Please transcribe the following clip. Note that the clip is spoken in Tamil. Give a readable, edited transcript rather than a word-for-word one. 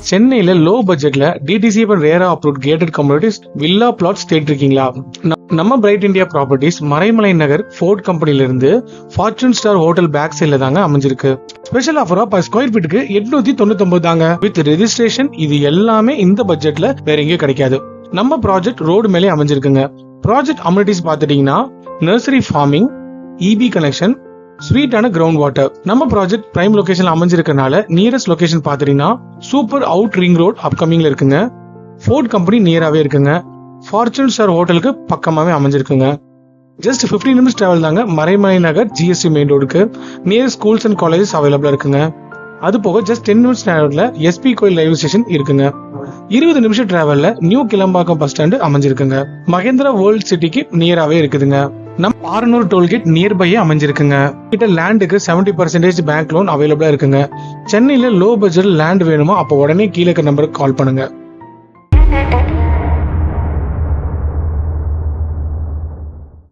சென்னையில லோ பட்ஜெட்ல DTC RERA approved gated communities villa plots தேடிட்டு இருக்கீங்களா? நம்ம pride India properties Maraimalai Nagar Ford கம்பெனில இருந்து ஃபார்ச்சூன் ஸ்டார் ஹோட்டல் பேக் சைட்ல தாங்க அமைஞ்சிருக்கு. ஸ்பெஷல் ஆஃபரா பர் ஸ்கொயர் ஃபீட்டுக்கு 899 தாங்க வித் ரெஜிஸ்ட்ரேஷன். இது எல்லாமே இந்த பட்ஜெட்ல வேற எங்கேயும் கிடைக்காது. நம்ம ப்ராஜெக்ட் ரோடு மேலே அமைஞ்சிருக்குங்க. ப்ராஜெக்ட் அம்யூனிட்டிஸ் பாத்துட்டீங்கன்னா நர்சரி ஃபார்மிங், இபி கனெக்ஷன், ஸ்வீட்டான கிரவுண்ட் வாட்டர். நம்ம ப்ராஜெக்ட் பிரைம் லொகேஷன் அமைஞ்சிருக்கனால நியரஸ்ட் லொகேஷன் பாத்துட்டீங்கன்னா சூப்பர் அவுட் ரிங் ரோட் அப்கமிங்ல இருக்குங்க. ஃபோர்ட் கம்பெனி நியராவே இருக்குங்க. ஃபார்ச்சூன் ஸ்டார் ஹோட்டலுக்கு பக்கமாவே அமைஞ்சிருக்குங்க. ஜஸ்ட் 15 நிமிஷம் டிராவல் தாங்க மறைமலை நகர் ஜிஎஸ்டி மெயின் ரோடுக்கு. நியர் ஸ்கூல்ஸ் அண்ட் காலேஜஸ் அவைலபிளா இருக்குங்க. அது போக ஜஸ்ட் 10 நிமிஷம் டிராவல்ல எஸ்பி கோயில் ரயில்வே ஸ்டேஷன் இருக்குங்க. 20 நிமிஷம் டிராவல்ல நியூ கிளம்பாக்கம் பஸ் ஸ்டாண்ட் அமைஞ்சிருக்குங்க. மகேந்திரா வேர்ல்ட் சிட்டிக்கு நியராவே இருக்குதுங்க. நம்ம 600 டோல்கேட் நியர்பையே அமைஞ்சிருக்குங்க. கிட்ட லேண்டுக்கு 70% பேங்க் லோன் அவைலபிளா இருக்குங்க. சென்னையில லோ பட்ஜெட் லேண்ட் வேணுமோ அப்போ உடனே கீழே நம்பருக்கு கால் பண்ணுங்க.